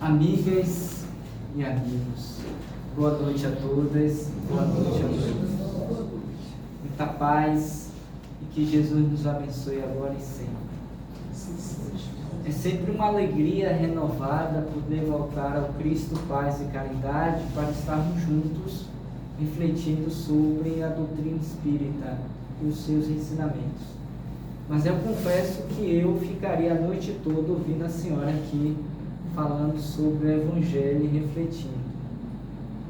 Amigas e amigos, boa noite a todas, boa noite a todos. Muita paz e que Jesus nos abençoe agora e sempre. É sempre uma alegria renovada poder voltar ao Cristo, paz e caridade para estarmos juntos refletindo sobre a doutrina espírita e os seus ensinamentos. Mas eu confesso que eu ficaria a noite toda ouvindo a senhora aqui falando sobre o Evangelho e refletindo.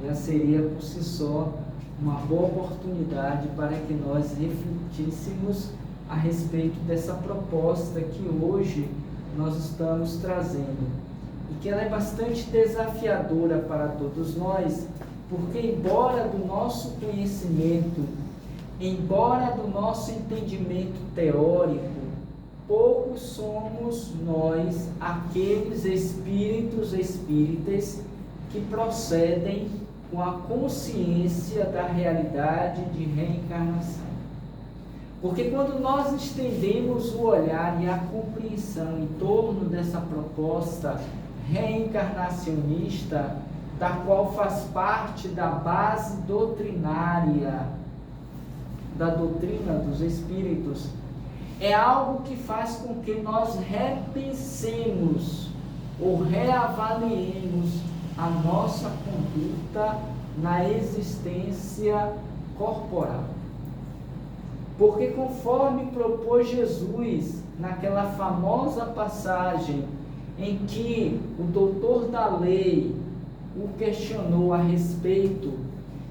Já seria por si só uma boa oportunidade para que nós refletíssemos a respeito dessa proposta que hoje nós estamos trazendo. E que ela é bastante desafiadora para todos nós, porque embora do nosso conhecimento, embora do nosso entendimento teórico, poucos somos nós, aqueles espíritas que procedem com a consciência da realidade de reencarnação. Porque quando nós estendemos o olhar e a compreensão em torno dessa proposta reencarnacionista, da qual faz parte da base doutrinária da doutrina dos espíritos, é algo que faz com que nós repensemos ou reavaliemos a nossa conduta na existência corporal. Porque conforme propôs Jesus naquela famosa passagem em que o doutor da lei o questionou a respeito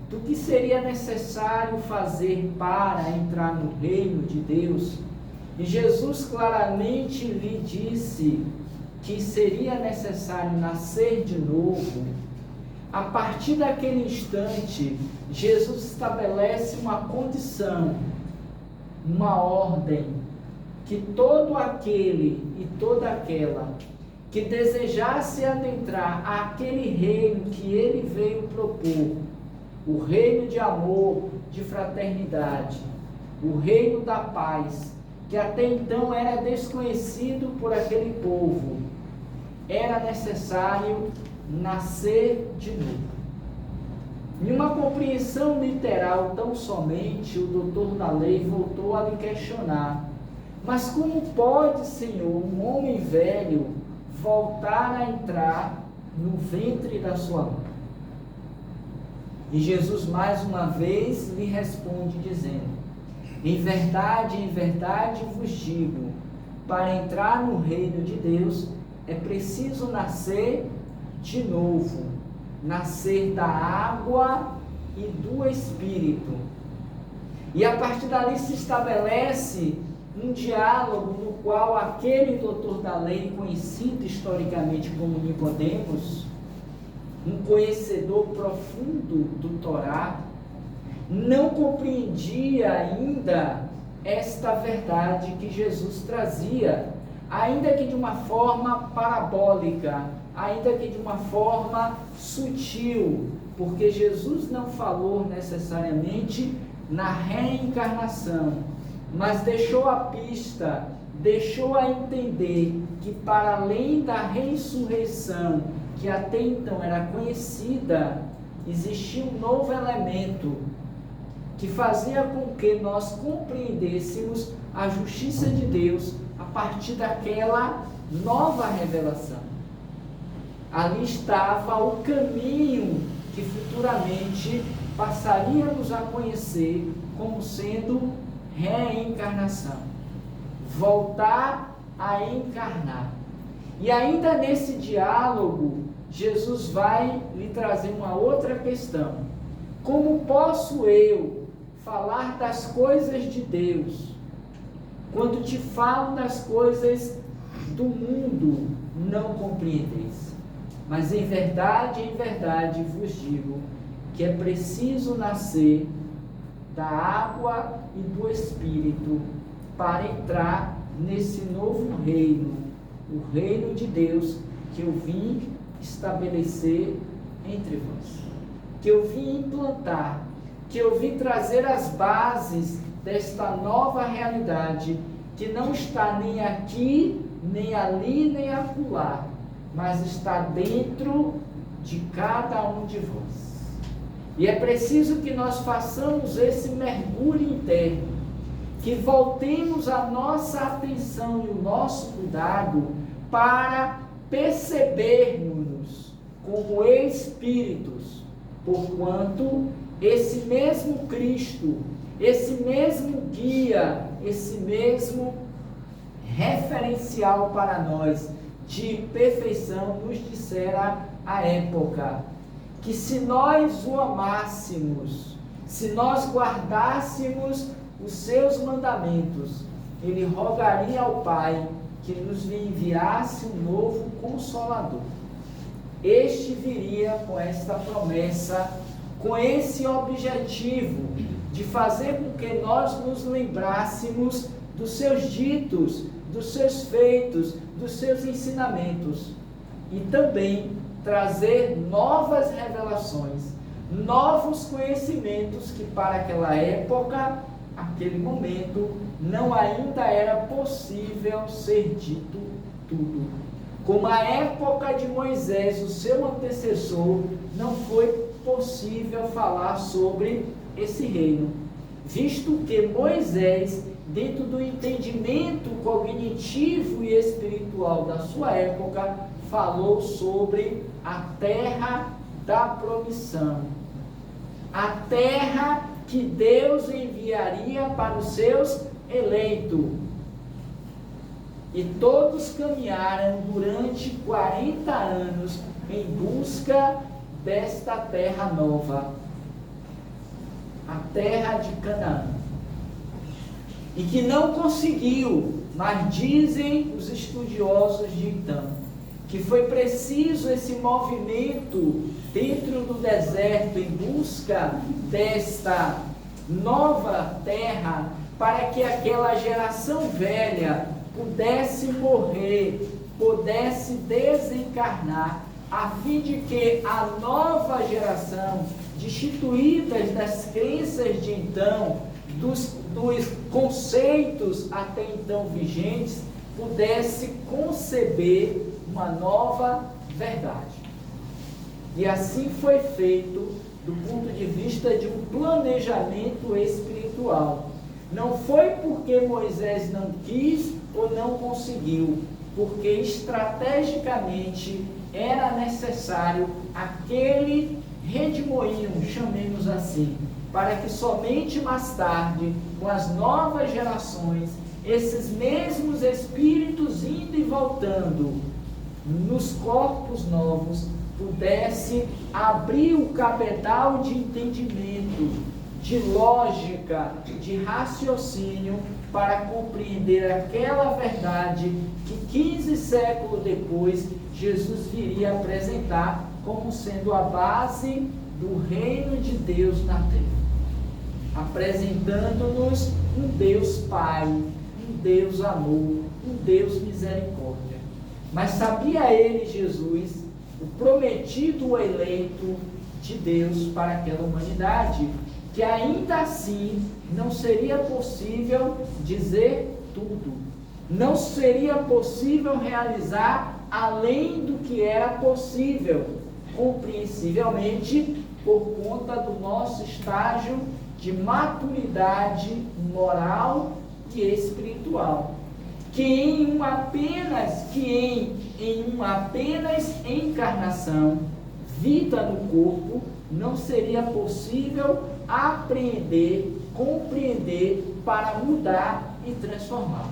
do que seria necessário fazer para entrar no reino de Deus, e Jesus claramente lhe disse que seria necessário nascer de novo. A partir daquele instante, Jesus estabelece uma condição, uma ordem, que todo aquele e toda aquela que desejasse adentrar aquele reino que ele veio propor, o reino de amor, de fraternidade, o reino da paz, que até então era desconhecido por aquele povo, era necessário nascer de novo. Em uma compreensão literal tão somente, o doutor da lei voltou a lhe questionar: mas como pode, Senhor, um homem velho voltar a entrar no ventre da sua mãe? E Jesus mais uma vez lhe responde dizendo: em verdade vos digo, para entrar no reino de Deus é preciso nascer de novo, nascer da água e do Espírito. E a partir dali se estabelece um diálogo no qual aquele doutor da lei, conhecido historicamente como Nicodemos, um conhecedor profundo do Torá, não compreendia ainda esta verdade que Jesus trazia, ainda que de uma forma parabólica, ainda que de uma forma sutil, porque Jesus não falou necessariamente na reencarnação, mas deixou a pista, deixou a entender que para além da ressurreição, que até então era conhecida, existia um novo elemento que fazia com que nós compreendêssemos a justiça de Deus a partir daquela nova revelação. Ali estava o caminho que futuramente passaríamos a conhecer como sendo reencarnação, voltar a encarnar. E ainda nesse diálogo, Jesus vai lhe trazer uma outra questão: como posso eu falar das coisas de Deus quando te falo das coisas do mundo não compreendeis? Mas em verdade vos digo que é preciso nascer da água e do Espírito para entrar nesse novo reino, o reino de Deus que eu vim estabelecer entre vós, que eu vim implantar, que eu vim trazer as bases desta nova realidade que não está nem aqui, nem ali, nem acolá, mas está dentro de cada um de vós. E é preciso que nós façamos esse mergulho interno, que voltemos a nossa atenção e o nosso cuidado para percebermos como espíritos, porquanto esse mesmo Cristo, esse mesmo guia, esse mesmo referencial para nós de perfeição nos dissera à época que se nós o amássemos, se nós guardássemos os seus mandamentos, ele rogaria ao Pai que nos enviasse um novo Consolador. Este viria com esta promessa, com esse objetivo de fazer com que nós nos lembrássemos dos seus ditos, dos seus feitos, dos seus ensinamentos, e também trazer novas revelações, novos conhecimentos que para aquela época, aquele momento, não ainda era possível ser dito tudo. Como a época de Moisés, o seu antecessor, não foi possível falar sobre esse reino, visto que Moisés, dentro do entendimento cognitivo e espiritual da sua época, falou sobre a terra da promissão, a terra que Deus enviaria para os seus eleitos. E todos caminharam durante 40 anos em busca desta terra nova, a terra de Canaã. E que não conseguiu, mas dizem os estudiosos de então, que foi preciso esse movimento dentro do deserto em busca desta nova terra, para que aquela geração velha pudesse morrer, pudesse desencarnar, a fim de que a nova geração, destituídas das crenças de então, dos conceitos até então vigentes, pudesse conceber uma nova verdade. E assim foi feito do ponto de vista de um planejamento espiritual. Não foi porque Moisés não quis ou não conseguiu, porque estrategicamente era necessário aquele redemoinho, chamemos assim, para que somente mais tarde, com as novas gerações, esses mesmos espíritos indo e voltando nos corpos novos, pudesse abrir o cabedal de entendimento, de lógica, de raciocínio, para compreender aquela verdade que 15 séculos depois Jesus viria apresentar como sendo a base do reino de Deus na terra, apresentando-nos um Deus Pai, um Deus amor, um Deus misericórdia. Mas sabia ele, Jesus, o prometido, o eleito de Deus para aquela humanidade, que ainda assim não seria possível dizer tudo, não seria possível realizar além do que era possível, compreensivelmente por conta do nosso estágio de maturidade moral e espiritual, que em uma apenas encarnação, vida no corpo, não seria possível apreender, compreender para mudar e transformar.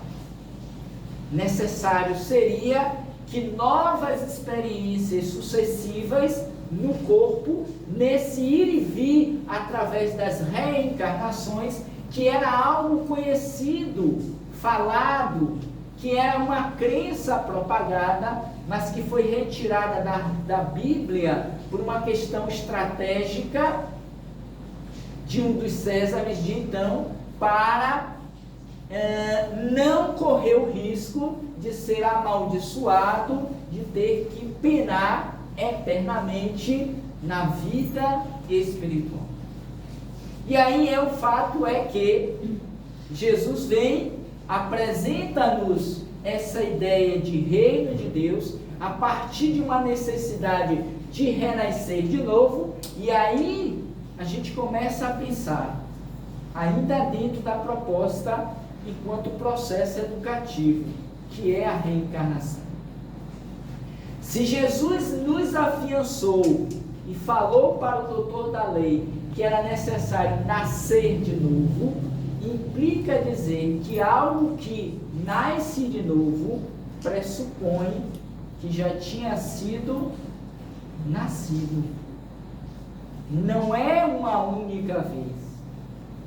Necessário seria que novas experiências sucessivas no corpo, nesse ir e vir através das reencarnações, que era algo conhecido, falado, que era uma crença propagada, mas que foi retirada da Bíblia por uma questão estratégica de um dos Césares de então, para não correr o risco de ser amaldiçoado, de ter que penar eternamente na vida espiritual. E aí o fato é que Jesus vem, apresenta-nos essa ideia de reino de Deus, a partir de uma necessidade de renascer de novo, e aí a gente começa a pensar, ainda dentro da proposta, enquanto processo educativo, que é a reencarnação. Se Jesus nos afiançou e falou para o doutor da lei que era necessário nascer de novo, implica dizer que algo que nasce de novo pressupõe que já tinha sido nascido. Não é uma única vez,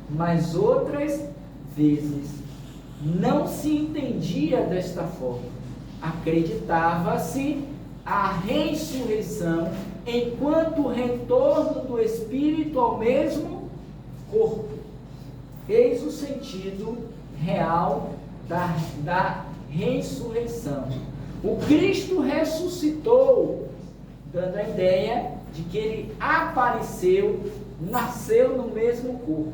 mas outras vezes. Não se entendia desta forma. Acreditava-se a ressurreição enquanto retorno do espírito ao mesmo corpo. Eis o sentido real da ressurreição. O Cristo ressuscitou, dando a ideia de que ele apareceu, nasceu no mesmo corpo.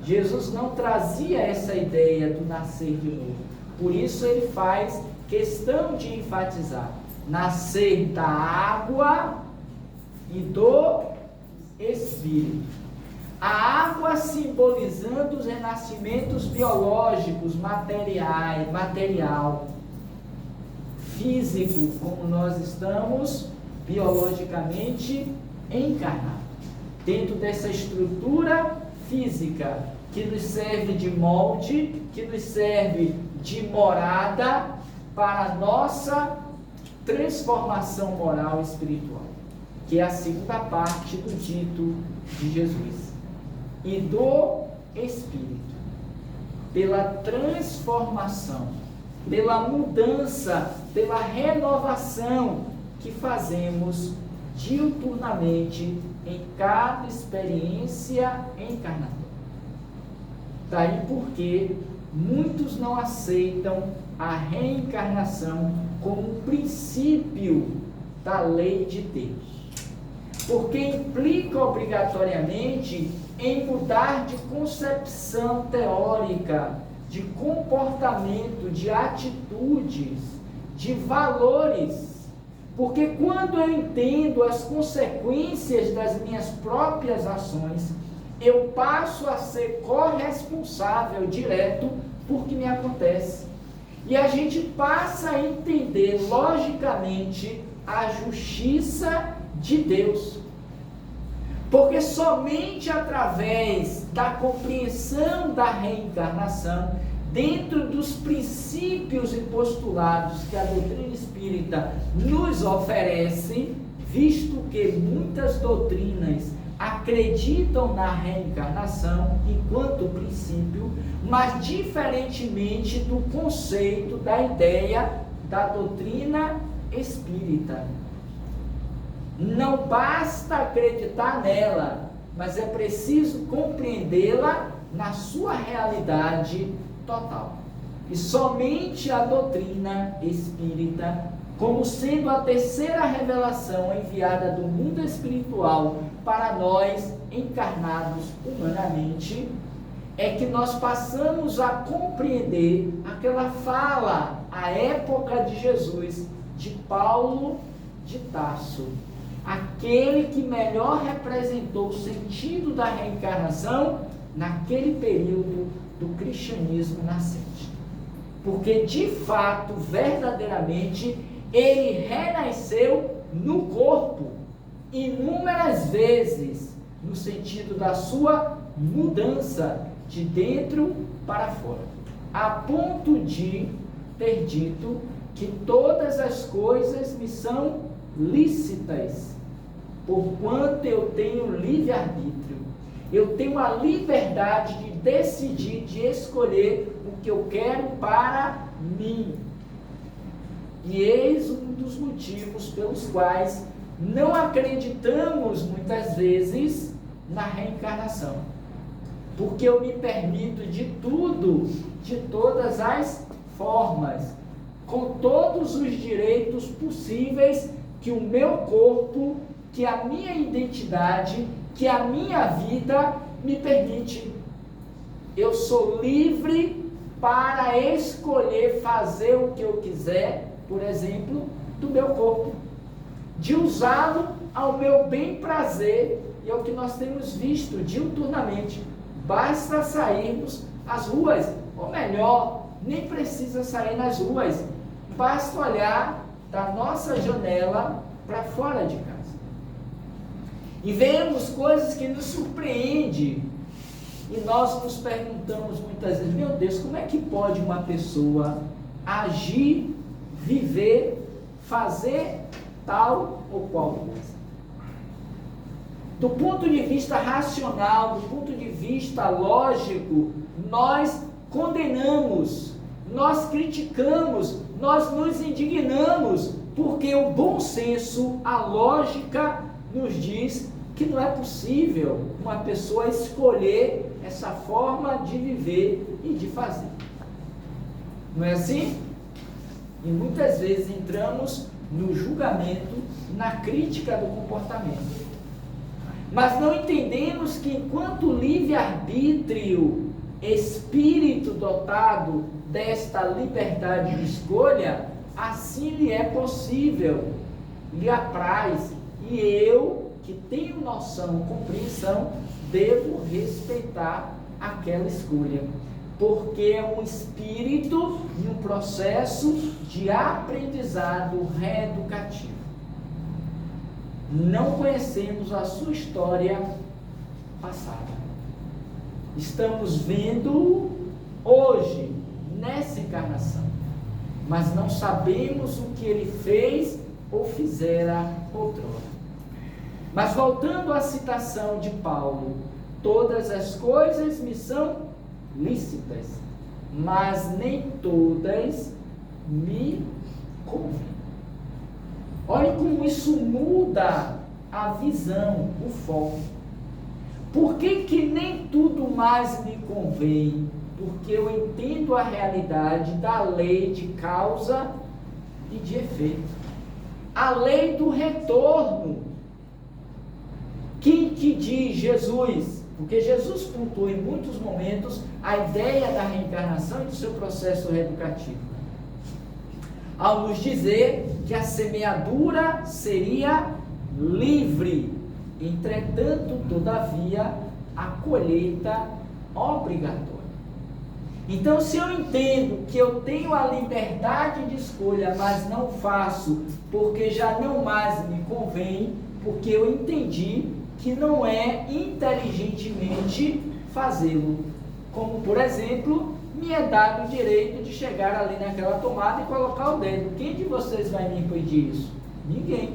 Jesus não trazia essa ideia do nascer de novo. Por isso ele faz questão de enfatizar: nascer da água e do Espírito. A água simbolizando os renascimentos biológicos, material, físico, como nós estamos biologicamente encarnados. Dentro dessa estrutura física que nos serve de molde, que nos serve de morada para a nossa transformação moral e espiritual, que é a segunda parte do dito de Jesus. E do Espírito, pela transformação, pela mudança, pela renovação que fazemos diuturnamente em cada experiência encarnadora. Daí porque muitos não aceitam a reencarnação como um princípio da lei de Deus, porque implica obrigatoriamente em mudar de concepção teórica, de comportamento, de atitudes, de valores. Porque quando eu entendo as consequências das minhas próprias ações, eu passo a ser corresponsável direto por que me acontece. E a gente passa a entender logicamente a justiça de Deus. Porque somente através da compreensão da reencarnação, dentro dos princípios e postulados que a doutrina espírita nos oferece, visto que muitas doutrinas acreditam na reencarnação enquanto princípio, mas diferentemente do conceito, da ideia da doutrina espírita. Não basta acreditar nela, mas é preciso compreendê-la na sua realidade total. E somente a doutrina espírita, como sendo a terceira revelação enviada do mundo espiritual para nós encarnados humanamente, é que nós passamos a compreender aquela fala, à época de Jesus, de Paulo de Tarso, aquele que melhor representou o sentido da reencarnação naquele período do cristianismo nascente. Porque de fato, verdadeiramente, ele renasceu no corpo, inúmeras vezes, no sentido da sua mudança de dentro para fora, a ponto de ter dito que todas as coisas me são lícitas, porquanto eu tenho livre-arbítrio. Eu tenho a liberdade de decidir, de escolher o que eu quero para mim. E eis um dos motivos pelos quais não acreditamos muitas vezes na reencarnação. Porque eu me permito de tudo, de todas as formas, com todos os direitos possíveis que o meu corpo, que a minha identidade, que a minha vida me permite. Eu sou livre para escolher fazer o que eu quiser, por exemplo, do meu corpo, de usá-lo ao meu bem prazer, e é o que nós temos visto diuturnamente. Basta sairmos às ruas, ou melhor, nem precisa sair nas ruas, basta olhar da nossa janela para fora de casa. E vemos coisas que nos surpreendem, e nós nos perguntamos muitas vezes, meu Deus, como é que pode uma pessoa agir, viver, fazer tal ou qual coisa? Do ponto de vista racional, do ponto de vista lógico, nós condenamos, nós criticamos, nós nos indignamos, porque o bom senso, a lógica nos diz que não é possível uma pessoa escolher essa forma de viver e de fazer. Não é assim? E muitas vezes entramos no julgamento, na crítica do comportamento. Mas não entendemos que enquanto livre-arbítrio, espírito dotado desta liberdade de escolha, assim lhe é possível, lhe apraz, e eu, que tenho noção, compreensão, devo respeitar aquela escolha, porque é um espírito e um processo de aprendizado reeducativo. Não conhecemos a sua história passada. Estamos vendo hoje, nessa encarnação, mas não sabemos o que ele fez ou fizera outrora. Mas voltando à citação de Paulo, todas as coisas me são lícitas, mas nem todas me convêm. Olha como isso muda a visão, o foco. Por que nem tudo mais me convém? Porque eu entendo a realidade da lei de causa e de efeito. A lei do retorno. Que diz Jesus? Porque Jesus pontuou em muitos momentos a ideia da reencarnação e do seu processo reeducativo, ao nos dizer que a semeadura seria livre, entretanto, todavia, a colheita obrigatória. Então, se eu entendo que eu tenho a liberdade de escolha, mas não faço porque já não mais me convém, porque eu entendi que não é inteligentemente fazê-lo. Como, por exemplo, me é dado o direito de chegar ali naquela tomada e colocar o dedo. Quem de vocês vai me impedir isso? Ninguém.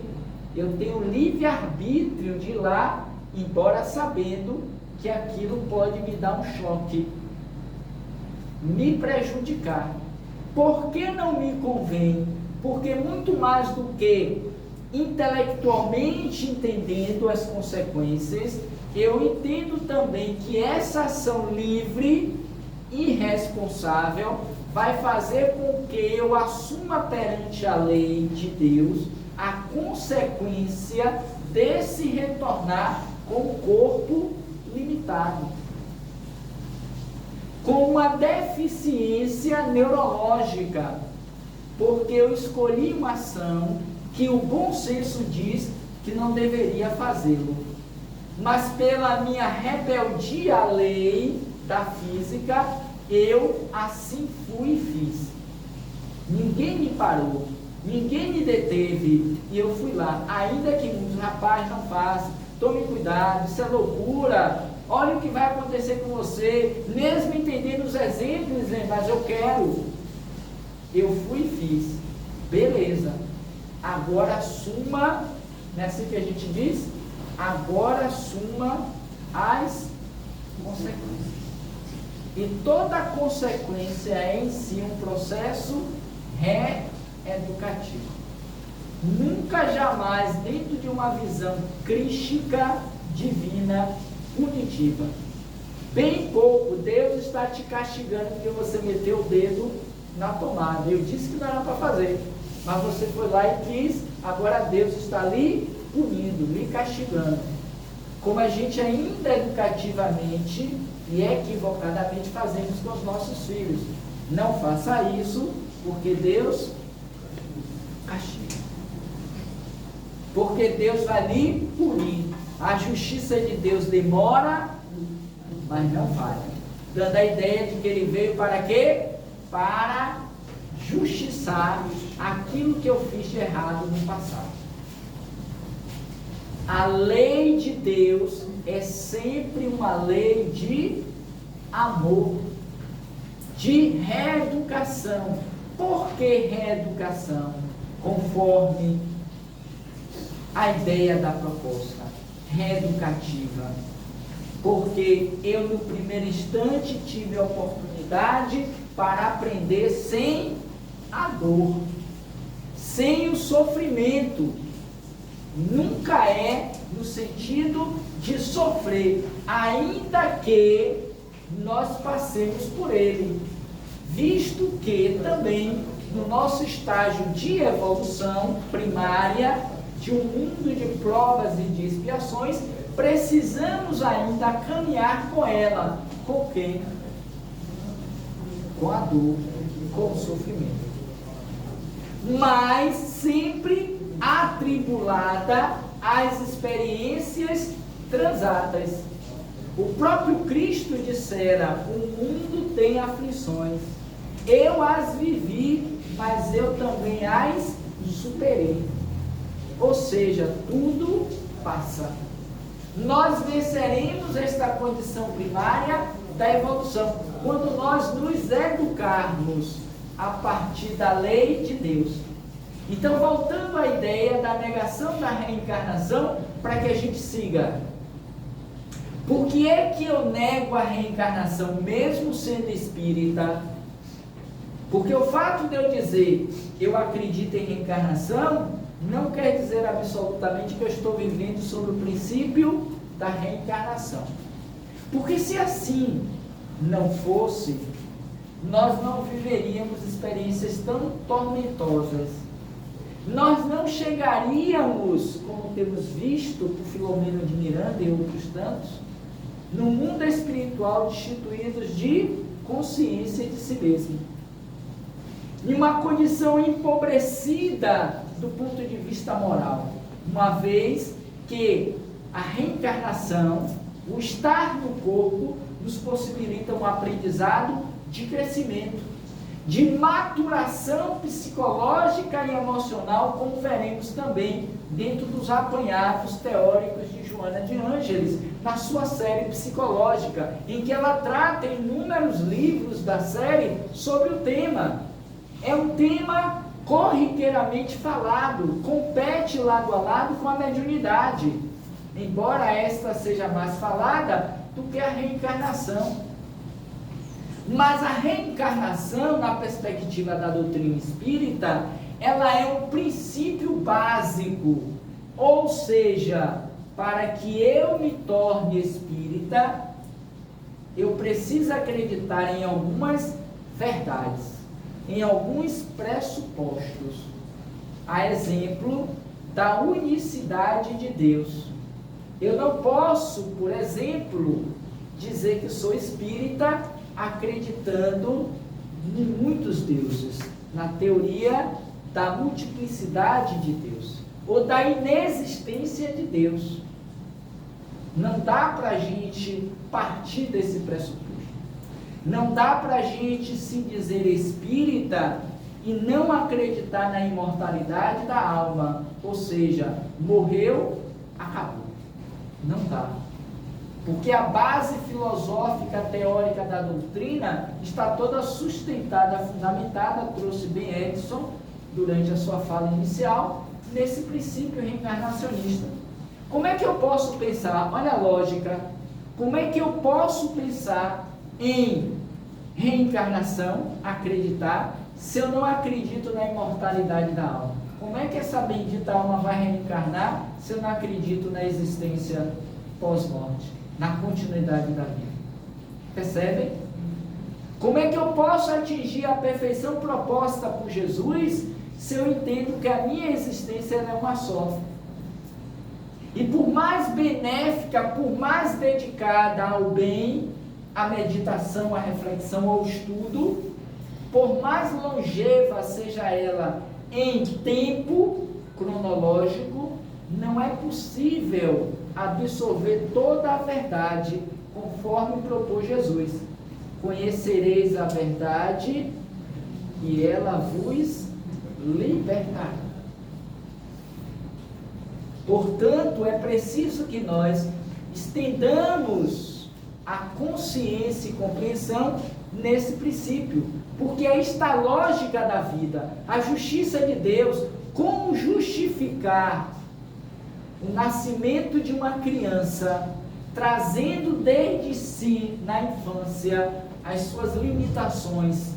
Eu tenho livre-arbítrio de ir lá, embora sabendo que aquilo pode me dar um choque, me prejudicar. Por que não me convém? Porque muito mais do que intelectualmente entendendo as consequências, eu entendo também que essa ação livre e responsável vai fazer com que eu assuma perante a lei de Deus a consequência desse retornar com o corpo limitado, com uma deficiência neurológica, porque eu escolhi uma ação que o bom senso diz que não deveria fazê-lo, mas pela minha rebeldia à lei da física, eu assim fui e fiz. Ninguém me parou, ninguém me deteve, e eu fui lá, ainda que muitos, rapaz, não faça, tome cuidado, isso é loucura, olha o que vai acontecer com você, mesmo entendendo os exemplos, mas eu quero. Eu fui e fiz, beleza. Agora assuma, não é assim que a gente diz? Agora assuma as consequências. E toda consequência é em si um processo reeducativo. Nunca, jamais, dentro de uma visão crística, divina, punitiva. Bem pouco, Deus está te castigando porque você meteu o dedo na tomada. Eu disse que não era para fazer, mas você foi lá e quis, agora Deus está lhe punindo, lhe castigando. Como a gente ainda educativamente e equivocadamente fazemos com os nossos filhos. Não faça isso, porque Deus castiga. Porque Deus vai lhe punir. A justiça de Deus demora, mas não falha. Dando a ideia de que ele veio para quê? Para justiçar aquilo que eu fiz de errado no passado. A lei de Deus é sempre uma lei de amor, de reeducação. Por que reeducação? Conforme a ideia da proposta reeducativa. Porque eu no primeiro instante tive a oportunidade para aprender sem a dor, sem o sofrimento. Nunca é no sentido de sofrer, ainda que nós passemos por ele, visto que também no nosso estágio de evolução primária, de um mundo de provas e de expiações, precisamos ainda caminhar com ela. Com quem? Com a dor, com o sofrimento. Mas sempre atribulada às experiências transatas. O próprio Cristo dissera: o mundo tem aflições, eu as vivi, mas eu também as superei. Ou seja, tudo passa. Nós venceremos esta condição primária da evolução quando nós nos educarmos a partir da lei de Deus. Então, voltando à ideia da negação da reencarnação, para que a gente siga. Por que é que eu nego a reencarnação, mesmo sendo espírita? Porque o fato de eu dizer eu acredito em reencarnação, não quer dizer absolutamente que eu estou vivendo sobre o princípio da reencarnação. Porque se assim não fosse, nós não viveríamos experiências tão tormentosas. Nós não chegaríamos, como temos visto por Filomeno de Miranda e outros tantos, no mundo espiritual destituídos de consciência de si mesmo. Em uma condição empobrecida do ponto de vista moral, uma vez que a reencarnação, o estar no corpo, nos possibilita um aprendizado de crescimento, de maturação psicológica e emocional, como veremos também dentro dos apanhados teóricos de Joana de Ângeles, na sua série psicológica, em que ela trata inúmeros livros da série sobre o tema. É um tema corriqueiramente falado, compete lado a lado com a mediunidade, embora esta seja mais falada do que a reencarnação. Mas a reencarnação, na perspectiva da doutrina espírita, ela é um princípio básico, ou seja, para que eu me torne espírita, eu preciso acreditar em algumas verdades, em alguns pressupostos, a exemplo da unicidade de Deus. Eu não posso, por exemplo, dizer que sou espírita acreditando em muitos deuses, na teoria da multiplicidade de Deus, ou da inexistência de Deus. Não dá para a gente partir desse pressuposto. Não dá para a gente se dizer espírita e não acreditar na imortalidade da alma, ou seja, morreu, acabou. Não dá. Porque a base filosófica, teórica da doutrina está toda sustentada, fundamentada, trouxe bem Edson durante a sua fala inicial, nesse princípio reencarnacionista. Como é que eu posso pensar? Olha a lógica. Como é que eu posso pensar em reencarnação, acreditar, se eu não acredito na imortalidade da alma? Como é que essa bendita alma vai reencarnar se eu não acredito na existência pós-morte, na continuidade da vida? Percebem? Como é que eu posso atingir a perfeição proposta por Jesus se eu entendo que a minha existência é uma só? E por mais benéfica, por mais dedicada ao bem, à meditação, à reflexão, ao estudo, por mais longeva seja ela em tempo cronológico, não é possível absorver toda a verdade conforme propôs Jesus. Conhecereis a verdade e ela vos libertará. Portanto, é preciso que nós estendamos a consciência e compreensão nesse princípio, porque aí está a lógica da vida, a justiça de Deus. Como justificar o nascimento de uma criança, trazendo desde si, na infância, as suas limitações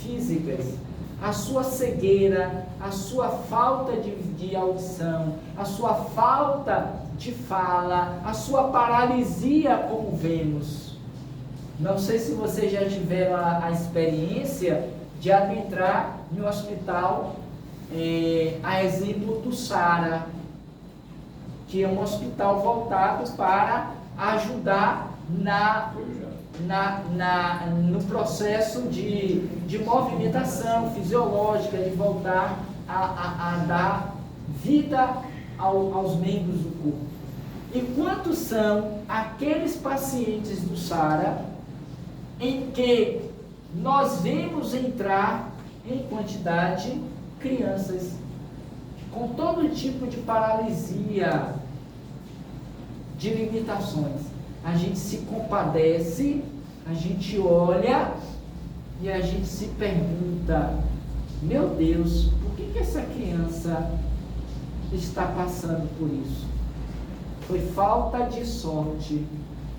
físicas, a sua cegueira, a sua falta de audição, a sua falta de fala, a sua paralisia, como vemos. Não sei se vocês já tiveram a experiência de adentrar no hospital, a exemplo do SARA, que é um hospital voltado para ajudar no processo de movimentação fisiológica, de voltar a dar vida aos membros do corpo. E quantos são aqueles pacientes do SARA em que nós vemos entrar em quantidade crianças com todo tipo de paralisia, de limitações? A gente se compadece, a gente olha e a gente se pergunta: meu Deus, por que essa criança está passando por isso? Foi falta de sorte,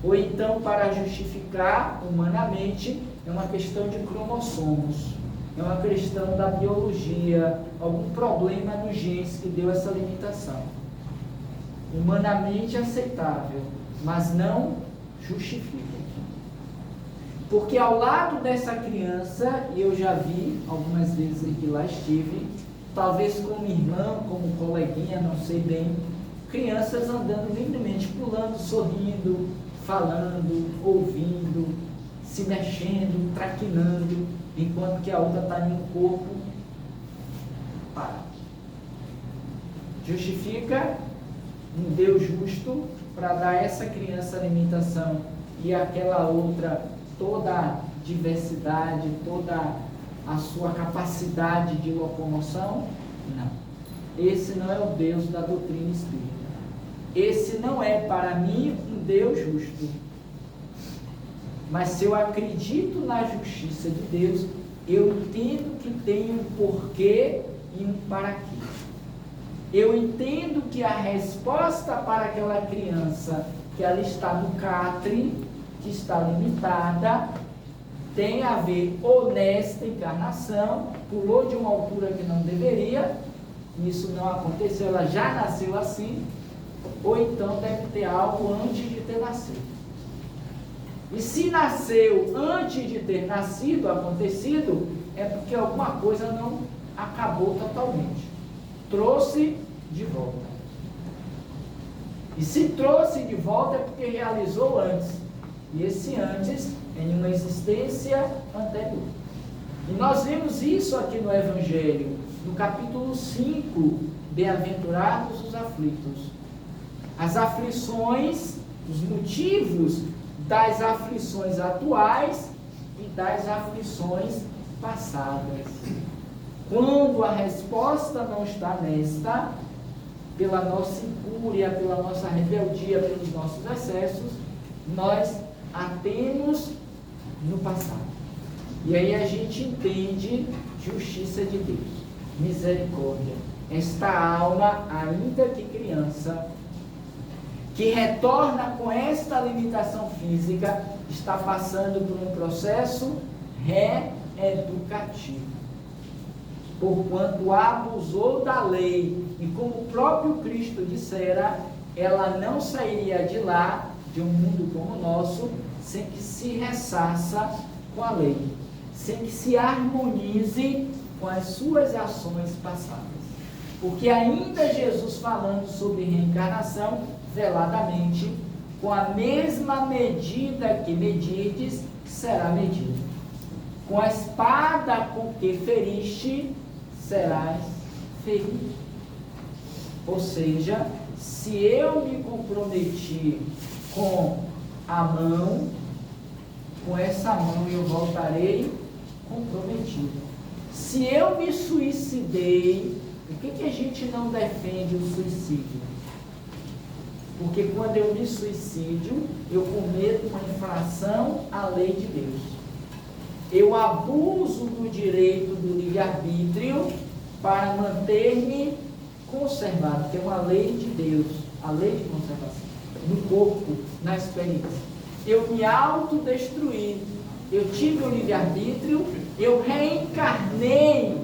ou então, para justificar humanamente, é uma questão de cromossomos, é uma questão da biologia, algum problema nos genes que deu essa limitação. Humanamente aceitável, mas não justifica. Porque ao lado dessa criança, e eu já vi algumas vezes que lá estive, talvez como irmão, como coleguinha, não sei bem, crianças andando livremente, pulando, sorrindo, falando, ouvindo, se mexendo, traquinando, enquanto que a outra está em um corpo parado. Justifica um Deus justo para dar a essa criança alimentação e aquela outra toda a diversidade, toda a sua capacidade de locomoção? Não. Esse não é o Deus da doutrina espírita. Esse não é, para mim, um Deus justo. Mas se eu acredito na justiça de Deus, eu entendo que tem um porquê e um para quê. Eu entendo que a resposta para aquela criança, que ela está no catre, que está limitada, tem a ver ou nesta encarnação, pulou de uma altura que não deveria, isso não aconteceu, ela já nasceu assim, ou então deve ter algo antes de ter nascido. E se nasceu antes de ter nascido, acontecido, é porque alguma coisa não acabou totalmente. Trouxe de volta. E se trouxe de volta é porque realizou antes. E esse antes em uma existência anterior. E nós vemos isso aqui no Evangelho, no capítulo 5, Bem-aventurados os aflitos. As aflições, os motivos das aflições atuais e das aflições passadas. Quando a resposta não está nesta, pela nossa incúria, pela nossa rebeldia, pelos nossos excessos, nós a temos no passado. E aí a gente entende justiça de Deus, misericórdia. Esta alma, ainda que criança, que retorna com esta limitação física, está passando por um processo reeducativo. Porquanto abusou da lei, e como o próprio Cristo dissera, ela não sairia de lá, de um mundo como o nosso, sem que se ressaça com a lei, sem que se harmonize com as suas ações passadas. Porque ainda Jesus falando sobre reencarnação, veladamente, com a mesma medida que medirdes, será medido. com a espada com que feriste, serás ferido. Ou seja, se eu me comprometi com a mão, com essa mão eu voltarei comprometido. Se eu me suicidei, por que a gente não defende o suicídio? Porque quando eu me suicido, eu cometo uma infração à lei de Deus. Eu abuso do direito do livre-arbítrio para manter-me conservado, que é uma lei de Deus, a lei de conservação, no corpo, na experiência. Eu me autodestruí, eu tive o livre-arbítrio, eu reencarnei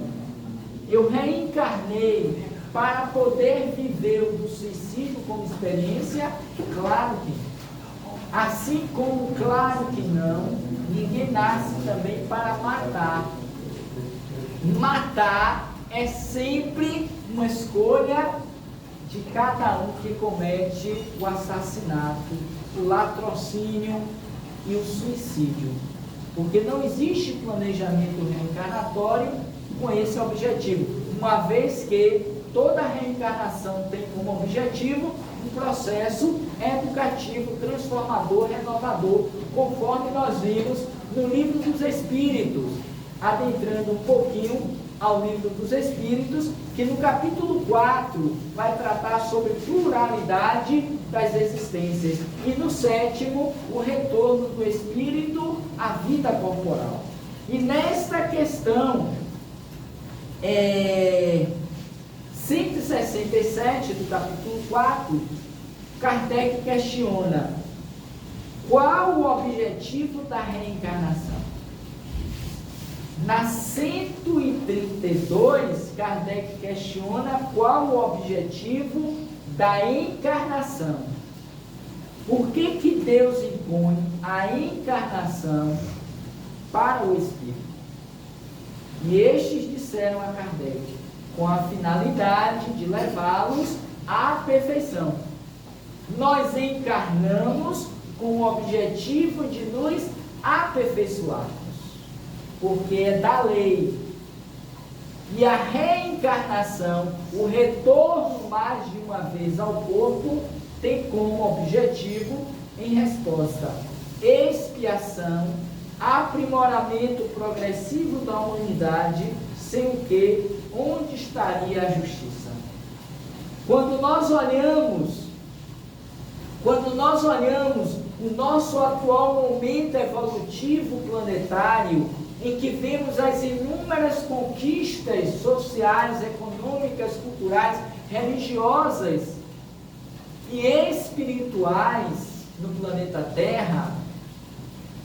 para poder viver o do suicídio como experiência? Claro que não. Assim como claro que não, ninguém nasce também para matar. Matar é sempre uma escolha de cada um que comete o assassinato, o latrocínio e o suicídio. Porque não existe planejamento reencarnatório com esse objetivo, uma vez que toda reencarnação tem como objetivo um processo educativo, transformador, renovador, conforme nós vimos no Livro dos Espíritos, adentrando um pouquinho ao Livro dos Espíritos, que no capítulo 4 vai tratar sobre pluralidade das existências, e no 7º, o retorno do espírito à vida corporal. E nesta questão 167 do capítulo 4, Kardec questiona: qual o objetivo da reencarnação? Na 132, Kardec questiona qual o objetivo da encarnação. Por que Deus impõe a encarnação para o espírito? E estes disseram a Kardec: com a finalidade de levá-los à perfeição. Nós encarnamos com o objetivo de nos aperfeiçoarmos, porque é da lei. E a reencarnação, o retorno mais de uma vez ao corpo, tem como objetivo, em resposta, expiação, aprimoramento progressivo da humanidade, sem o que, onde estaria a justiça? Quando nós olhamos o nosso atual momento evolutivo planetário, em que vemos as inúmeras conquistas sociais, econômicas, culturais, religiosas e espirituais no planeta Terra,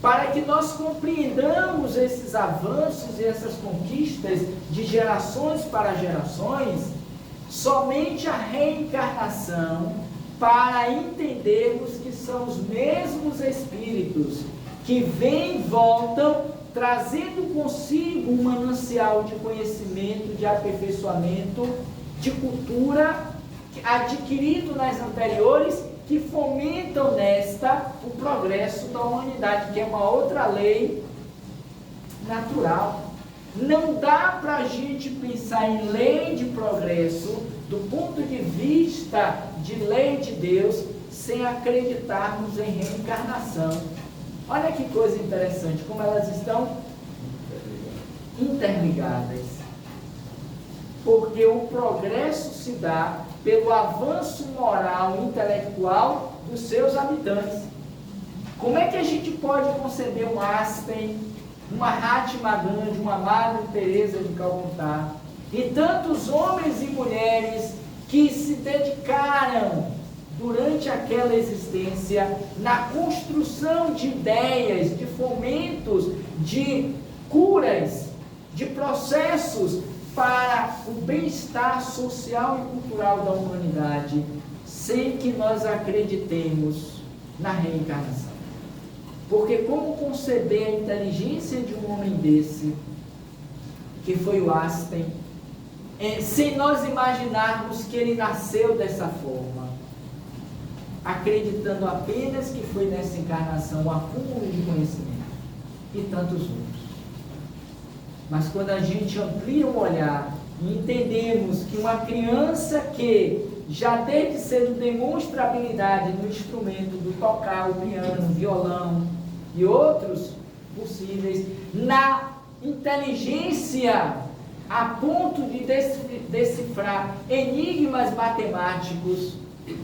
para que nós compreendamos esses avanços e essas conquistas de gerações para gerações, somente a reencarnação, para entendermos que são os mesmos espíritos que vêm e voltam, trazendo consigo um manancial de conhecimento, de aperfeiçoamento, de cultura, adquirido nas anteriores, que fomentam nesta o progresso da humanidade, que é uma outra lei natural. Não dá para a gente pensar em lei de progresso do ponto de vista de lei de Deus sem acreditarmos em reencarnação. Olha que coisa interessante, como elas estão interligadas. Porque o progresso se dá pelo avanço moral e intelectual dos seus habitantes. Como é que a gente pode conceber um Aspen, uma Mahatma Gandhi, uma Madre Teresa de Calcutá, e tantos homens e mulheres que se dedicaram durante aquela existência na construção de ideias, de fomentos, de curas, de processos para o bem-estar social e cultural da humanidade, sem que nós acreditemos na reencarnação? Porque como conceber a inteligência de um homem desse, que foi o Aspen, sem nós imaginarmos que ele nasceu dessa forma, acreditando apenas que foi nessa encarnação um acúmulo de conhecimento, e tantos outros. Mas quando a gente amplia o olhar e entendemos que uma criança que já desde cedo demonstra habilidade no instrumento do tocar o piano, o violão e outros possíveis, na inteligência a ponto de decifrar enigmas matemáticos,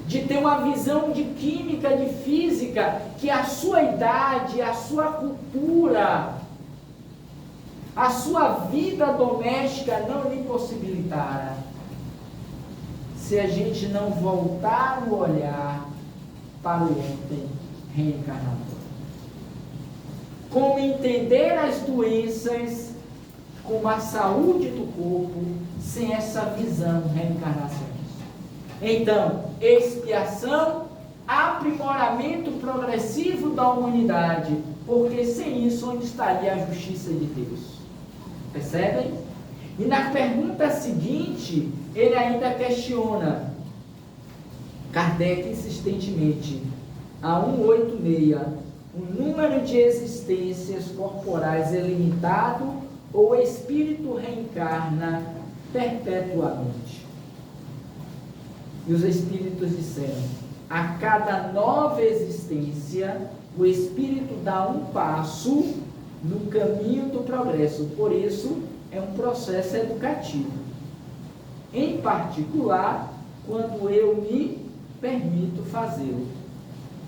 de ter uma visão de química, de física, que a sua idade, a sua cultura, a sua vida doméstica não lhe possibilitara. Se a gente não voltar o olhar para o ontem reencarnador. Como entender as doenças, como a saúde do corpo, sem essa visão reencarnacionista. Então, expiação, aprimoramento progressivo da humanidade, porque sem isso, onde estaria a justiça de Deus? Percebem? E na pergunta seguinte, ele ainda questiona, Kardec insistentemente, a 186, o número de existências corporais é limitado ou o espírito reencarna perpetuamente? E os espíritos disseram, a cada nova existência, o espírito dá um passo no caminho do progresso. Por isso, é um processo educativo. Em particular, quando eu me permito fazê-lo.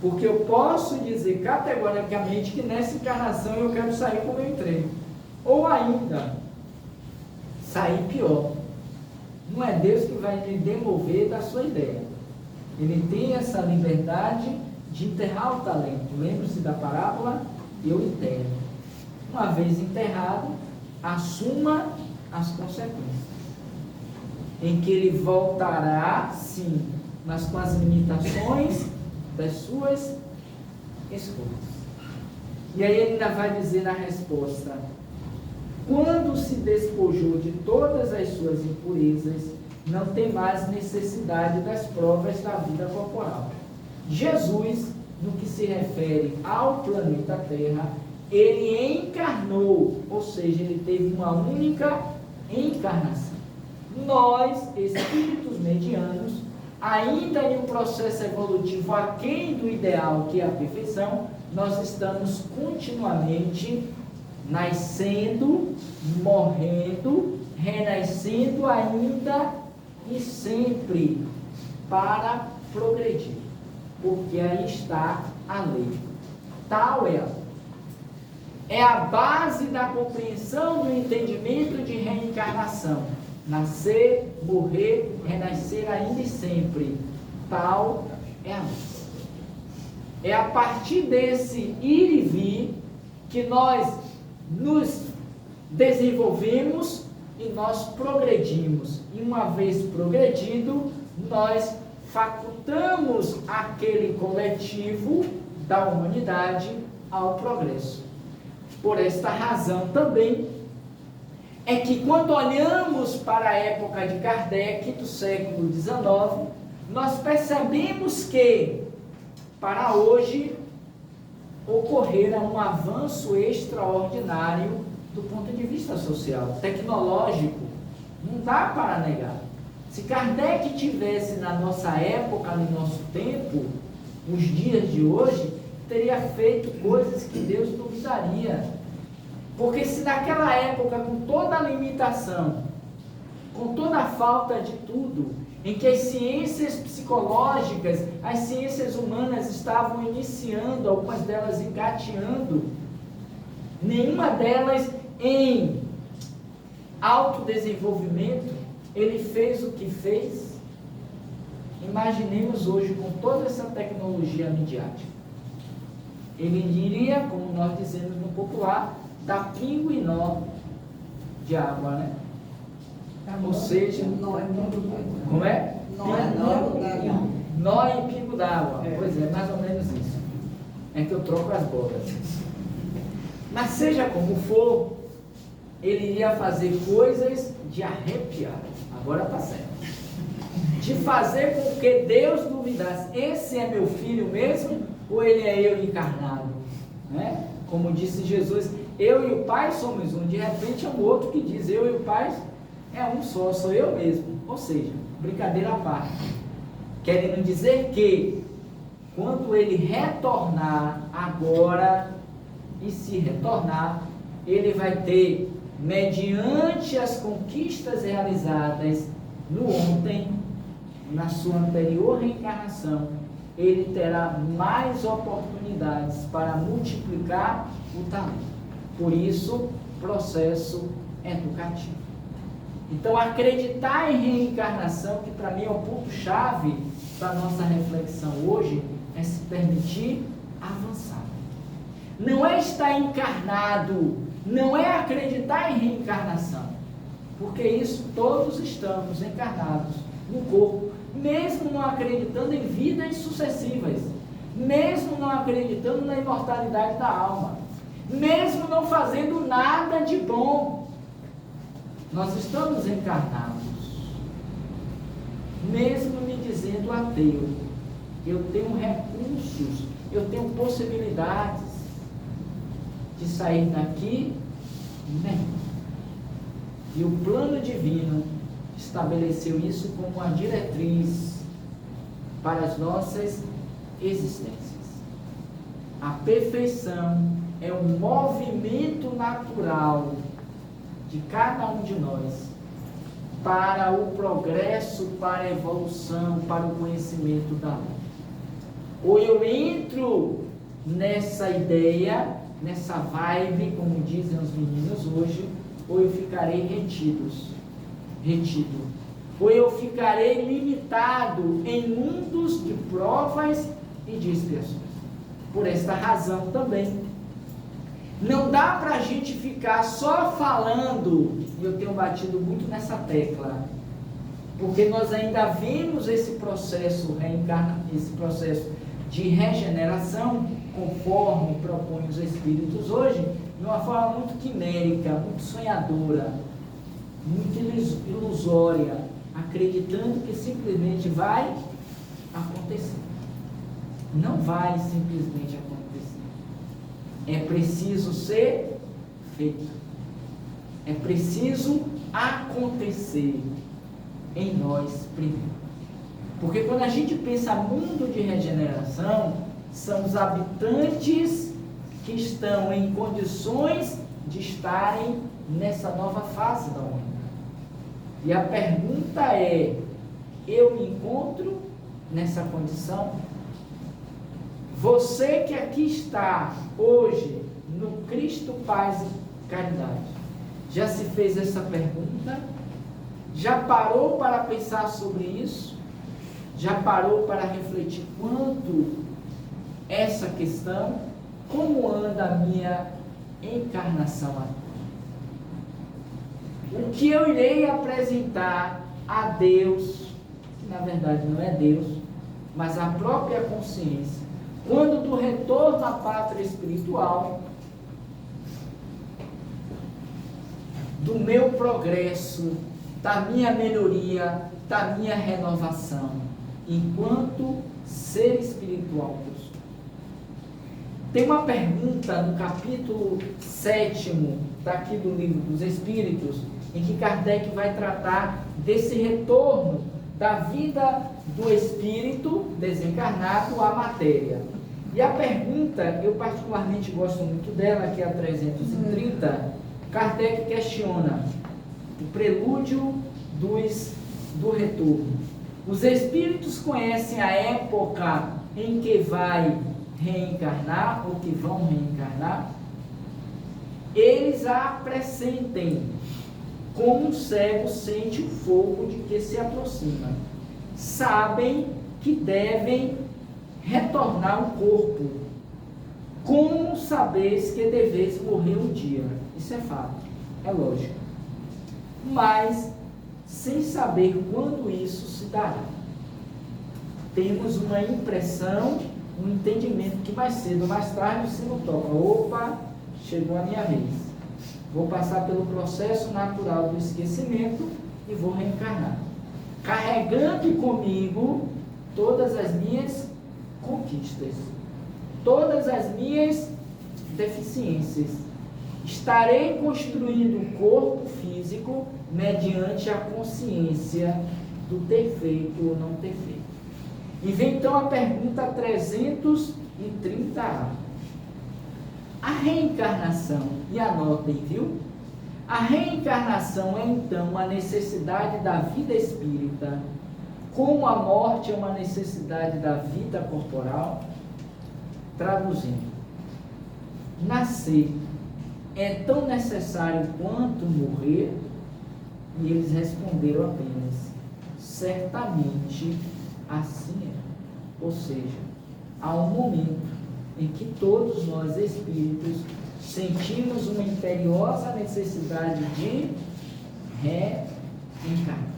Porque eu posso dizer categoricamente que nessa encarnação eu quero sair como eu entrei. Ou ainda, sair pior. Não é Deus que vai me demover da sua ideia. Ele tem essa liberdade de enterrar o talento. Lembre-se da parábola, eu enterro. Uma vez enterrado, assuma as consequências. Em que ele voltará, sim, mas com as limitações das suas escolhas. E aí ele ainda vai dizer na resposta, quando se despojou de todas as suas impurezas, não tem mais necessidade das provas da vida corporal. Jesus, no que se refere ao planeta Terra, ele encarnou, ou seja, ele teve uma única encarnação. Nós, espíritos medianos, ainda em um processo evolutivo aquém do ideal que é a perfeição, nós estamos continuamente nascendo, morrendo, renascendo ainda e sempre para progredir, porque aí está a lei. Tal é a lei. É a base da compreensão do entendimento de reencarnação. Nascer, morrer, renascer ainda e sempre. Tal é a lei. É a partir desse ir e vir que nós nos desenvolvemos e nós progredimos. E uma vez progredido, nós facultamos aquele coletivo da humanidade ao progresso. Por esta razão também é que quando olhamos para a época de Kardec, do século XIX, nós percebemos que para hoje ocorrera um avanço extraordinário do ponto de vista social, tecnológico. Não dá para negar. Se Kardec tivesse na nossa época, no nosso tempo, os dias de hoje, teria feito coisas que Deus duvidaria. Porque se naquela época, com toda a limitação, com toda a falta de tudo, em que as ciências psicológicas, as ciências humanas estavam iniciando, algumas delas engateando, nenhuma delas em autodesenvolvimento, ele fez o que fez. Imaginemos hoje com toda essa tecnologia midiática. Ele iria, como nós dizemos no popular, dar pingo e nó de água, né? Ou seja, como é? Nó e pingo d'água. Pois é, mais ou menos isso. É que eu troco as bolas. Mas seja como for, ele iria fazer coisas de arrepiar. Agora está certo. De fazer com que Deus duvidasse. Esse é meu filho mesmo? Ou ele é eu encarnado? Né? Como disse Jesus, eu e o Pai somos um. De repente é um outro que diz, eu e o Pai é um só, sou eu mesmo. Ou seja, brincadeira à parte. Querendo dizer que, quando ele retornar agora, e se retornar, ele vai ter, mediante as conquistas realizadas no ontem, na sua anterior reencarnação, ele terá mais oportunidades para multiplicar o talento. Por isso, processo educativo. Então, acreditar em reencarnação, que para mim é o ponto-chave para a nossa reflexão hoje, é se permitir avançar. Não é estar encarnado, não é acreditar em reencarnação, porque isso todos estamos encarnados no corpo, mesmo não acreditando em vidas sucessivas, mesmo não acreditando na imortalidade da alma, mesmo não fazendo nada de bom, nós estamos encarnados. Mesmo me dizendo ateu, eu tenho recursos, eu tenho possibilidades de sair daqui melhor. E o plano divino estabeleceu isso como uma diretriz para as nossas existências. A perfeição é um movimento natural de cada um de nós para o progresso, para a evolução, para o conhecimento da lei. Ou eu entro nessa ideia, nessa vibe, como dizem os meninos hoje, ou eu ficarei retido. Ou eu ficarei limitado em mundos de provas e de expiações. Por esta razão também, não dá para a gente ficar só falando, e eu tenho batido muito nessa tecla, porque nós ainda vemos esse processo de regeneração, conforme propõem os espíritos hoje, de uma forma muito quimérica, muito sonhadora, muito ilusória, acreditando que simplesmente vai acontecer. Não vai simplesmente acontecer. É preciso ser feito. É preciso acontecer em nós primeiro. Porque quando a gente pensa mundo de regeneração, são os habitantes que estão em condições de estarem nessa nova fase da humanidade. E a pergunta é, eu me encontro nessa condição? Você que aqui está hoje no Cristo Paz e Caridade, já se fez essa pergunta? Já parou para pensar sobre isso? Já parou para refletir quanto essa questão? Como anda a minha encarnação atual? O que eu irei apresentar a Deus, que na verdade não é Deus, mas a própria consciência, quando do retorno à pátria espiritual, do meu progresso, da minha melhoria, da minha renovação, enquanto ser espiritual que eu sou. Tem uma pergunta no capítulo 7º daqui do Livro dos Espíritos, em que Kardec vai tratar desse retorno da vida do espírito desencarnado à matéria. E a pergunta, eu particularmente gosto muito dela, que é a 330, Kardec questiona o prelúdio do retorno. Os espíritos conhecem a época em que vai reencarnar, ou que vão reencarnar? Eles a pressentem, como um cego sente o fogo de que se aproxima. Sabem que devem retornar ao corpo. Como sabeis que deveis morrer um dia? Isso é fato, é lógico. Mas, sem saber quando isso se dará, temos uma impressão, um entendimento que mais cedo ou mais tarde se nos toca. Opa, chegou a minha vez. Vou passar pelo processo natural do esquecimento e vou reencarnar, carregando comigo todas as minhas conquistas, todas as minhas deficiências, estarei construindo o corpo físico mediante a consciência do ter feito ou não ter feito. E vem então a pergunta 330A. A reencarnação, e anotem, viu? A reencarnação é então a necessidade da vida espírita, como a morte é uma necessidade da vida corporal? Traduzindo, nascer é tão necessário quanto morrer? E eles responderam apenas, certamente assim é. Ou seja, há um momento em que todos nós espíritos sentimos uma imperiosa necessidade de reencarnar.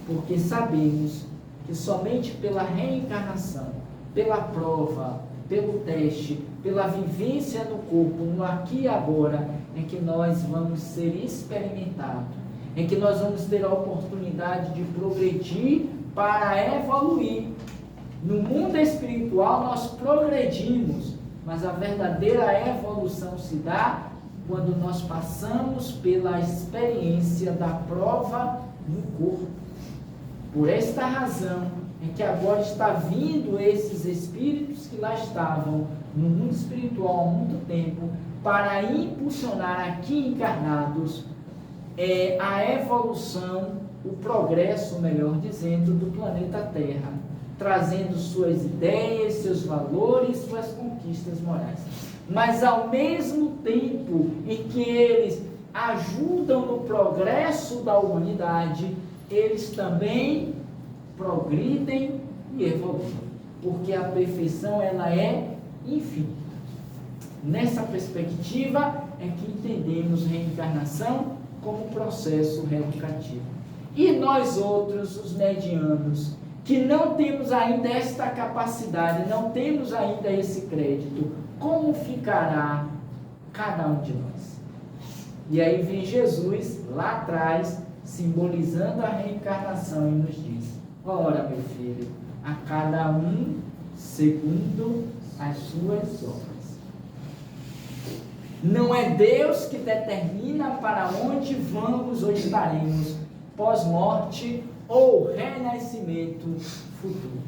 Porque sabemos que somente pela reencarnação, pela prova, pelo teste, pela vivência no corpo, no aqui e agora, é que nós vamos ser experimentados, é que nós vamos ter a oportunidade de progredir para evoluir. No mundo espiritual nós progredimos, mas a verdadeira evolução se dá quando nós passamos pela experiência da prova no corpo. Por esta razão é que agora está vindo esses espíritos que lá estavam no mundo espiritual há muito tempo para impulsionar aqui encarnados a evolução, o progresso, melhor dizendo, do planeta Terra, trazendo suas ideias, seus valores, suas conquistas morais. Mas ao mesmo tempo em que eles ajudam no progresso da humanidade, eles também progridem e evoluem, porque a perfeição ela é infinita. Nessa perspectiva é que entendemos reencarnação como processo reeducativo. E nós outros, os medianos, que não temos ainda esta capacidade, não temos ainda esse crédito, como ficará cada um de nós? E aí vem Jesus lá atrás, simbolizando a reencarnação e nos diz: ora, meu filho, a cada um segundo as suas obras. Não é Deus que determina para onde vamos ou estaremos pós-morte ou renascimento futuro.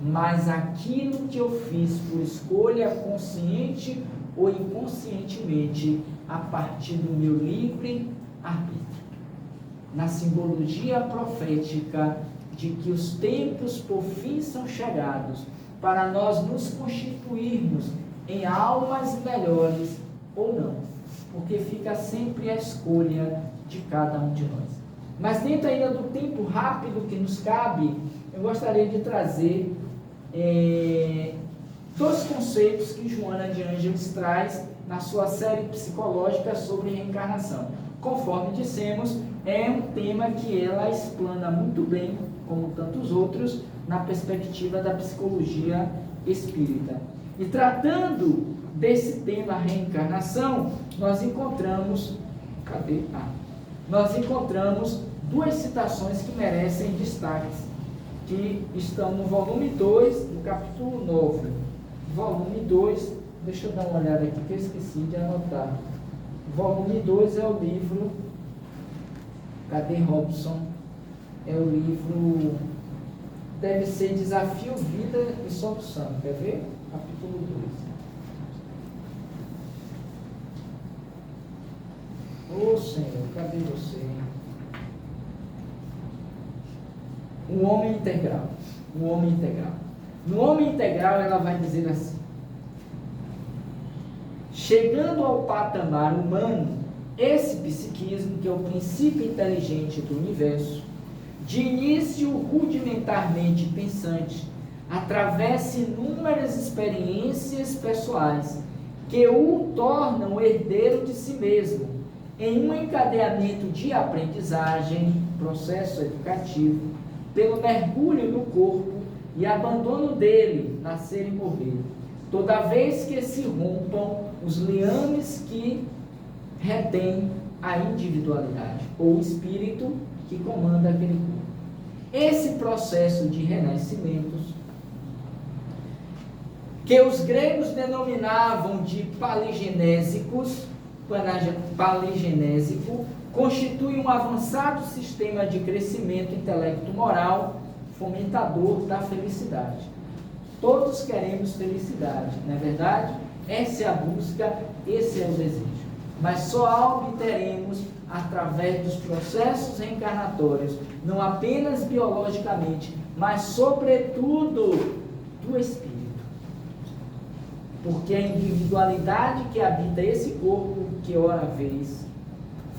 Mas aquilo que eu fiz por escolha consciente ou inconscientemente a partir do meu livre arbítrio. Na simbologia profética de que os tempos por fim são chegados para nós nos constituirmos em almas melhores ou não, porque fica sempre a escolha de cada um de nós. Mas dentro ainda do tempo rápido que nos cabe, eu gostaria de trazer dois conceitos que Joana de Ângeles traz na sua série psicológica sobre reencarnação. Conforme dissemos, é um tema que ela explana muito bem, como tantos outros, na perspectiva da psicologia espírita. E tratando desse tema reencarnação, nós encontramos duas citações que merecem destaques, que estão no volume 2, no capítulo 9. Volume 2, deixa eu dar uma olhada aqui que eu esqueci de anotar. Volume 2 é o livro, cadê Robson? É o livro, deve ser Desafio, Vida e Solução, quer ver? Capítulo 2. Ô Senhor, cadê você? Um homem integral. Um homem integral. No homem integral ela vai dizer assim: chegando ao patamar humano, esse psiquismo, que é o princípio inteligente do universo, de início rudimentarmente pensante, atravessa inúmeras experiências pessoais que o tornam herdeiro de si mesmo, em um encadeamento de aprendizagem, processo educativo, pelo mergulho no corpo e abandono dele, nascer e morrer, toda vez que se rompam os liames que retêm a individualidade, ou o espírito que comanda aquele corpo. Esse processo de renascimentos, que os gregos denominavam de paligenésico, constitui um avançado sistema de crescimento intelecto-moral, fomentador da felicidade. Todos queremos felicidade, não é verdade? Essa é a busca, esse é o desejo. Mas só a obteremos através dos processos reencarnatórios, não apenas biologicamente, mas sobretudo do espírito. Porque a individualidade que habita esse corpo, que ora vez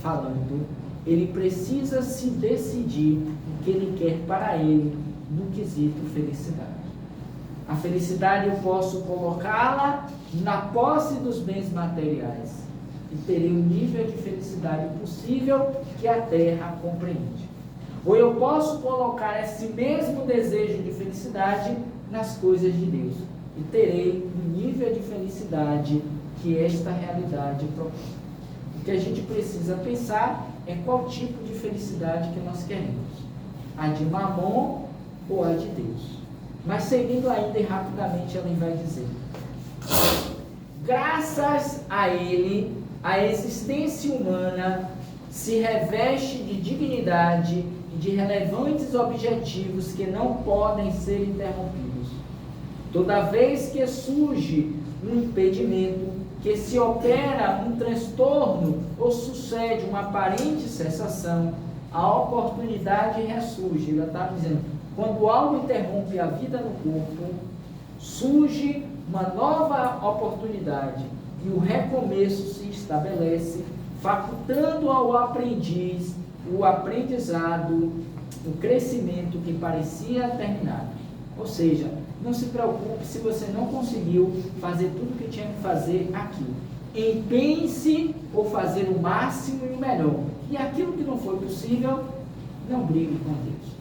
falando, ele precisa se decidir o que ele quer para ele no quesito felicidade. A felicidade eu posso colocá-la na posse dos bens materiais e terei o nível de felicidade possível que a terra compreende. Ou eu posso colocar esse mesmo desejo de felicidade nas coisas de Deus e terei o nível de felicidade que esta realidade propõe. O que a gente precisa pensar é qual tipo de felicidade que nós queremos, a de Mamon ou a de Deus. Mas seguindo ainda e rapidamente ela vai dizer: graças a ele, a existência humana se reveste de dignidade e de relevantes objetivos que não podem ser interrompidos. Toda vez que surge um impedimento, que se opera um transtorno ou sucede uma aparente cessação, a oportunidade ressurge. Ela está dizendo, quando algo interrompe a vida no corpo, surge uma nova oportunidade e o recomeço se estabelece, facultando ao aprendiz o aprendizado, o crescimento que parecia terminado. Ou seja, não se preocupe se você não conseguiu fazer tudo o que tinha que fazer aqui. Empenhe-se por fazer o máximo e o melhor. E aquilo que não foi possível, não brigue com Deus.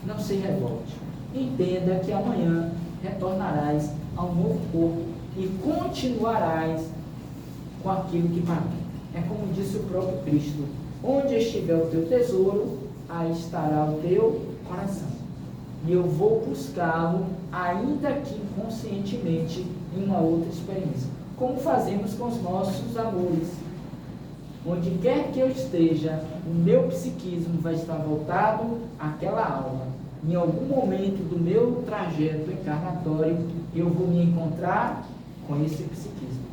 Não se revolte. Entenda que amanhã retornarás ao novo corpo e continuarás com aquilo que parou. É como disse o próprio Cristo: onde estiver o teu tesouro, aí estará o teu coração. E eu vou buscá-lo, ainda que inconscientemente, em uma outra experiência. Como fazemos com os nossos amores. Onde quer que eu esteja, o meu psiquismo vai estar voltado àquela alma. Em algum momento do meu trajeto encarnatório, eu vou me encontrar com esse psiquismo.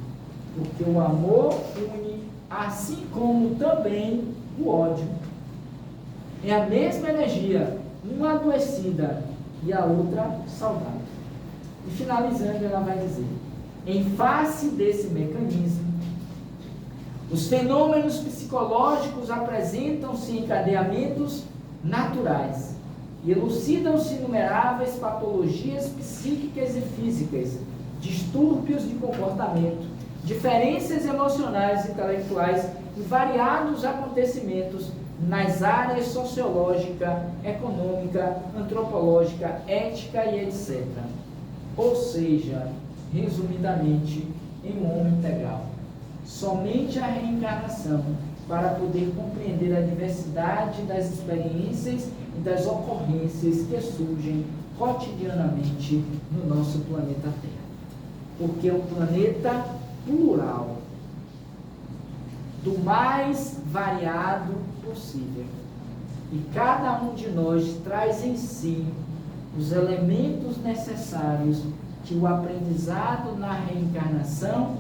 Porque o amor une, assim como também o ódio. É a mesma energia, uma adoecida e a outra saudável. E finalizando, ela vai dizer: em face desse mecanismo, os fenômenos psicológicos apresentam-se em encadeamentos naturais e elucidam-se inumeráveis patologias psíquicas e físicas, distúrbios de comportamento, diferenças emocionais e intelectuais e variados acontecimentos nas áreas sociológica, econômica, antropológica, ética e etc. Ou seja, resumidamente, em um homem integral, somente a reencarnação para poder compreender a diversidade das experiências e das ocorrências que surgem cotidianamente no nosso planeta Terra. Porque é um planeta plural, do mais variado possível. E cada um de nós traz em si os elementos necessários que o aprendizado na reencarnação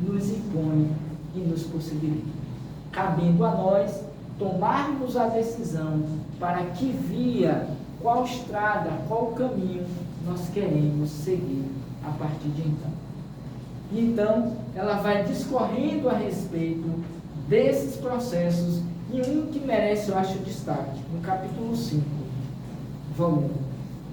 nos impõe e nos possibilita. Cabendo a nós tomarmos a decisão para que via, qual estrada, qual caminho nós queremos seguir a partir de então. Então, ela vai discorrendo a respeito desses processos, e um que merece, eu acho, destaque, no capítulo 5, volume.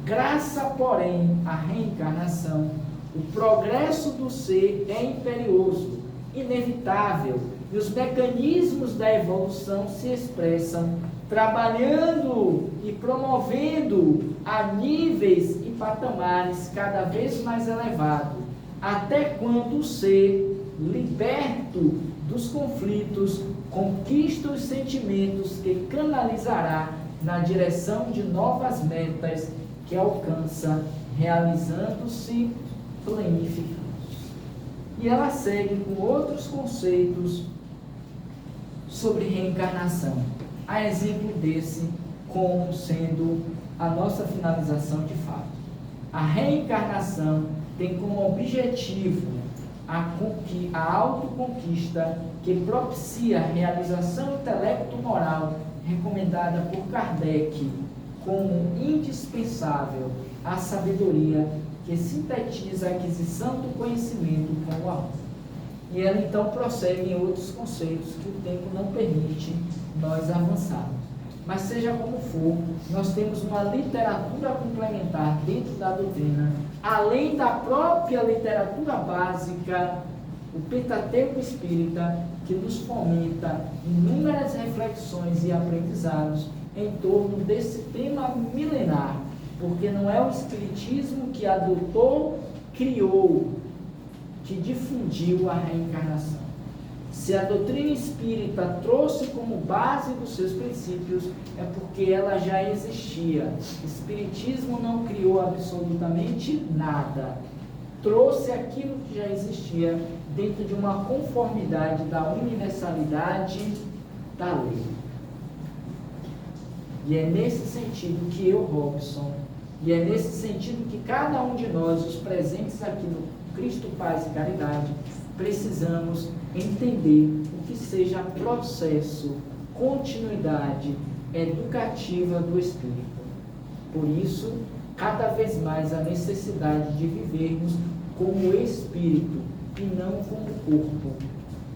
Graça, porém, à reencarnação, o progresso do ser é imperioso, inevitável, e os mecanismos da evolução se expressam trabalhando e promovendo a níveis e patamares cada vez mais elevados, até quando o ser, liberto dos conflitos, conquista os sentimentos que canalizará na direção de novas metas que alcança, realizando-se planificando. E ela segue com outros conceitos sobre reencarnação. A exemplo desse, como sendo a nossa finalização de fato. A reencarnação tem como objetivo a autoconquista que propicia a realização intelecto-moral recomendada por Kardec como indispensável à sabedoria que sintetiza a aquisição do conhecimento com o amor. E ela então prossegue em outros conceitos que o tempo não permite nós avançarmos. Mas seja como for, nós temos uma literatura complementar dentro da doutrina, além da própria literatura básica, o Pentateuco Espírita, que nos fomenta inúmeras reflexões e aprendizados em torno desse tema milenar, porque não é o Espiritismo que adotou, criou, que difundiu a reencarnação. Se a doutrina espírita trouxe como base dos seus princípios, é porque ela já existia. O Espiritismo não criou absolutamente nada. Trouxe aquilo que já existia dentro de uma conformidade da universalidade da lei. E é nesse sentido que eu, Robson, e é nesse sentido que cada um de nós, os presentes aqui no Cristo, Paz e Caridade, precisamos entender o que seja processo, continuidade educativa do Espírito. Por isso, cada vez mais a necessidade de vivermos como Espírito e não como corpo.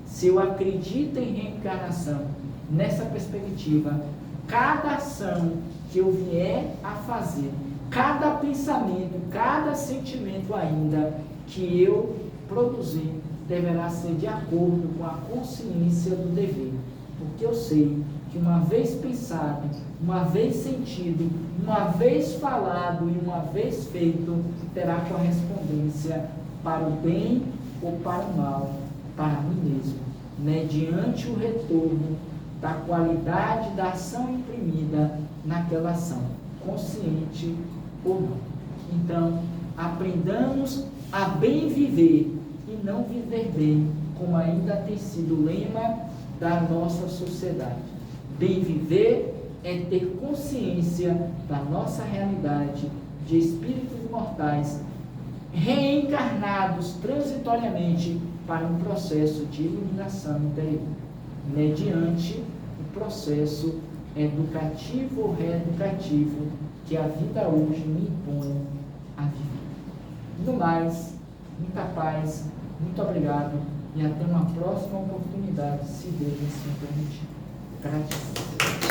Se eu acredito em reencarnação, nessa perspectiva, cada ação que eu vier a fazer, cada pensamento, cada sentimento ainda que eu produzir, deverá ser de acordo com a consciência do dever, porque eu sei que uma vez pensado, uma vez sentido, uma vez falado e uma vez feito, terá correspondência para o bem ou para o mal, para mim mesmo, mediante o retorno da qualidade da ação imprimida naquela ação, consciente ou não. Então, aprendamos a bem viver e não viver bem, como ainda tem sido o lema da nossa sociedade. Bem viver é ter consciência da nossa realidade de espíritos imortais reencarnados transitoriamente para um processo de iluminação interior, mediante o processo educativo ou reeducativo que a vida hoje me impõe a viver. No mais, muita paz, muito obrigado e até uma próxima oportunidade, se Deus assim permitir. Gratidão.